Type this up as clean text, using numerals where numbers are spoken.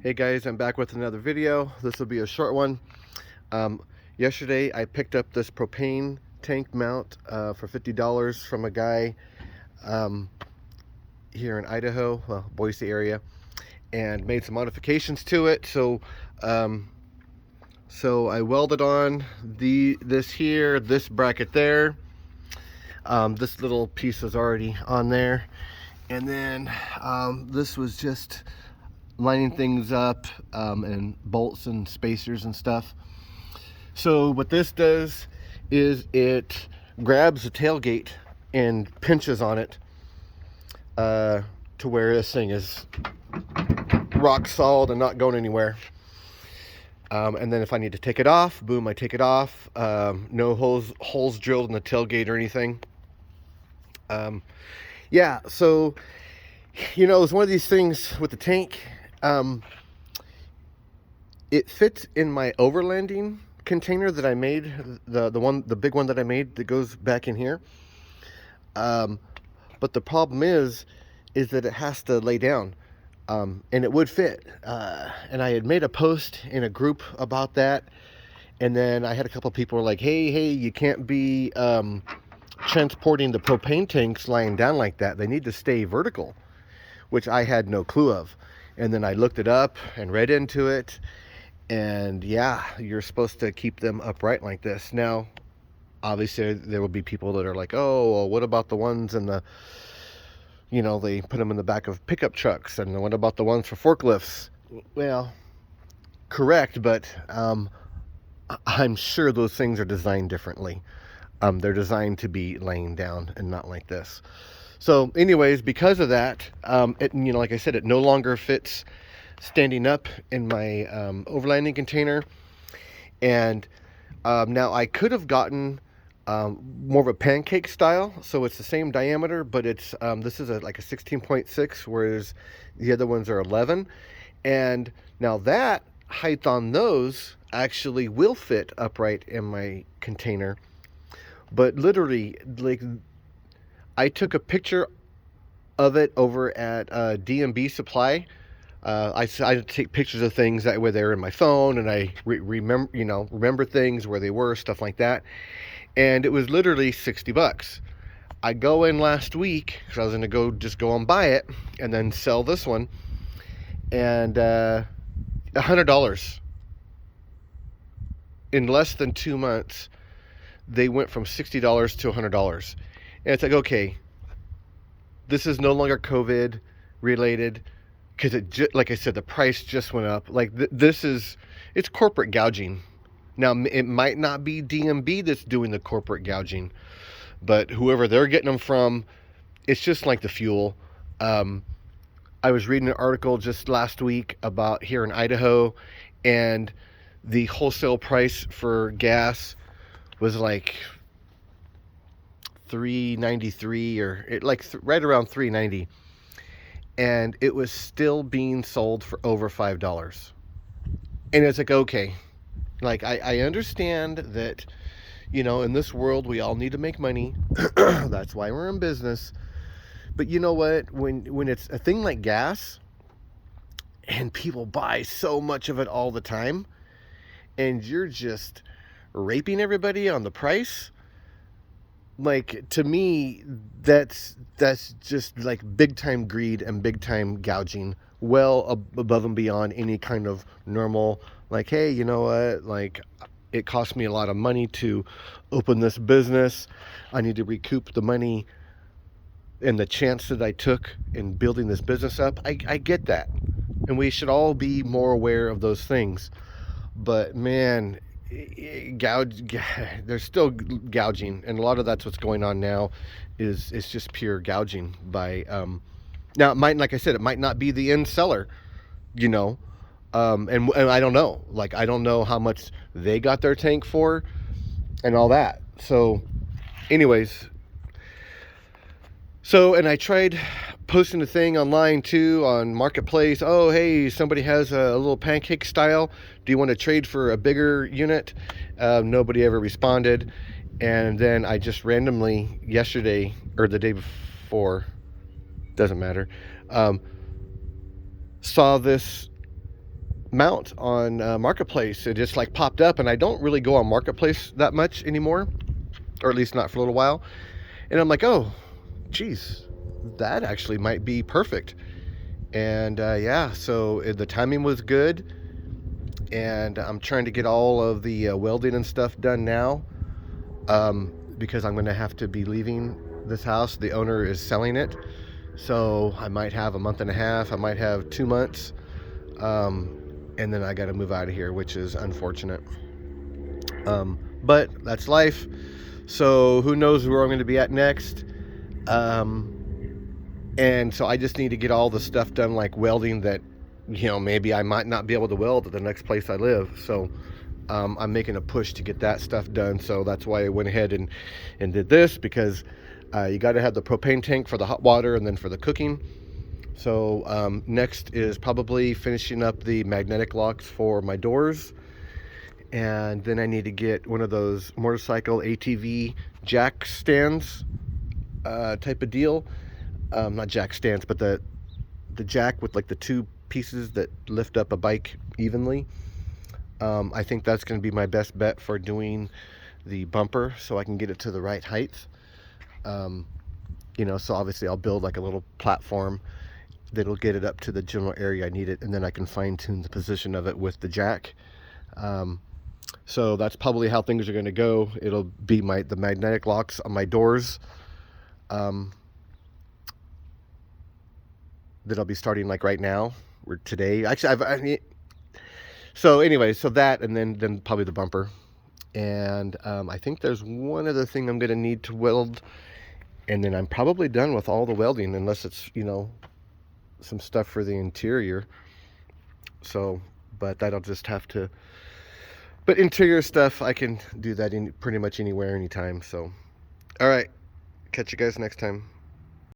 Hey guys, I'm back with another video. This will be a short one. Yesterday I picked up this propane tank mount for $50 from a guy here in Idaho, well, Boise area, and made some modifications to it. So I welded on this bracket there. This little piece was already on there, and then this was just lining things up, and bolts and spacers and stuff. So what this does is it grabs the tailgate and pinches on it to where this thing is rock solid and not going anywhere. And then if I need to take it off, boom, I take it off. No holes drilled in the tailgate or anything. Yeah, so it's one of these things with the tank. It fits in my overlanding container that I made, the big one that I made that goes back in here. But the problem is that it has to lay down, and it would fit. And I had made a post in a group about that, and then I had a couple people were like, hey, you can't be transporting the propane tanks lying down like that. They need to stay vertical, which I had no clue of. And then I looked it up and read into it, and yeah, you're supposed to keep them upright like this. Now, obviously, there will be people that are like, oh, well, what about the ones in the, they put them in the back of pickup trucks, and what about the ones for forklifts? Well, correct, but I'm sure those things are designed differently. They're designed to be laying down and not like this. So anyways, because of that, it, like I said, it no longer fits standing up in my overlanding container. And now I could have gotten more of a pancake style, so it's the same diameter, but it's this is like a 16.6, whereas the other ones are 11. And now that height on those actually will fit upright in my container. But literally, like, I took a picture of it over at D&B Supply. I take pictures of things that were there in my phone, and I remember things where they were, stuff like that. And it was literally $60. I go in last week because I was going to just go and buy it and then sell this one, and $100 in less than 2 months. They went from $60 to $100. And it's like, okay, this is no longer COVID related, because like I said, the price just went up. Like it's corporate gouging. Now, it might not be D&B that's doing the corporate gouging, but whoever they're getting them from, it's just like the fuel. I was reading an article just last week about here in Idaho, and the wholesale price for gas was like $3.93, or right around $3.90, and it was still being sold for over $5. And it's like, okay, like I understand that, in this world we all need to make money. That's why we're in business. But you know what? When it's a thing like gas, and people buy so much of it all the time, and you're just raping everybody on the price, like, to me, that's just like big time greed and big time gouging, well above and beyond any kind of normal, like, hey, you know what, like, it cost me a lot of money to open this business. I need to recoup the money and the chance that I took in building this business up. I get that, and we should all be more aware of those things. But man, there's still gouging, and a lot of that's what's going on now. Is just pure gouging by now, it might, like I said, it might not be the end seller, and I don't know, like, I don't know how much they got their tank for and all that. So anyways, and I tried posting a thing online too on Marketplace. Oh, hey, somebody has a little pancake style. Do you want to trade for a bigger unit? Nobody ever responded. And then I just randomly yesterday, or the day before, doesn't matter, saw this mount on Marketplace. It just like popped up, and I don't really go on Marketplace that much anymore, or at least not for a little while. And I'm like, oh, geez, that actually might be perfect. And yeah, so the timing was good, and I'm trying to get all of the welding and stuff done now, because I'm going to have to be leaving this house. The owner is selling it, so I might have a month and a half, I might have 2 months, and then I got to move out of here, which is unfortunate. But that's life. So who knows where I'm going to be at next. And so I just need to get all the stuff done, like welding, that maybe I might not be able to weld at the next place I live. So I'm making a push to get that stuff done. So that's why I went ahead and did this, because you got to have the propane tank for the hot water and then for the cooking. So next is probably finishing up the magnetic locks for my doors. And then I need to get one of those motorcycle ATV jack stands type of deal. Not jack stands, but the jack with like the two pieces that lift up a bike evenly. I think that's going to be my best bet for doing the bumper, so I can get it to the right height. So obviously I'll build like a little platform that'll get it up to the general area I need it, and then I can fine tune the position of it with the jack. So that's probably how things are going to go. It'll be the magnetic locks on my doors, that I'll be starting like right now or today. Actually, so anyway, so that, and then probably the bumper. And I think there's one other thing I'm going to need to weld, and then I'm probably done with all the welding, unless it's some stuff for the interior. So, but that'll just have to. But interior stuff, I can do that in pretty much anywhere, anytime. So, all right, catch you guys next time.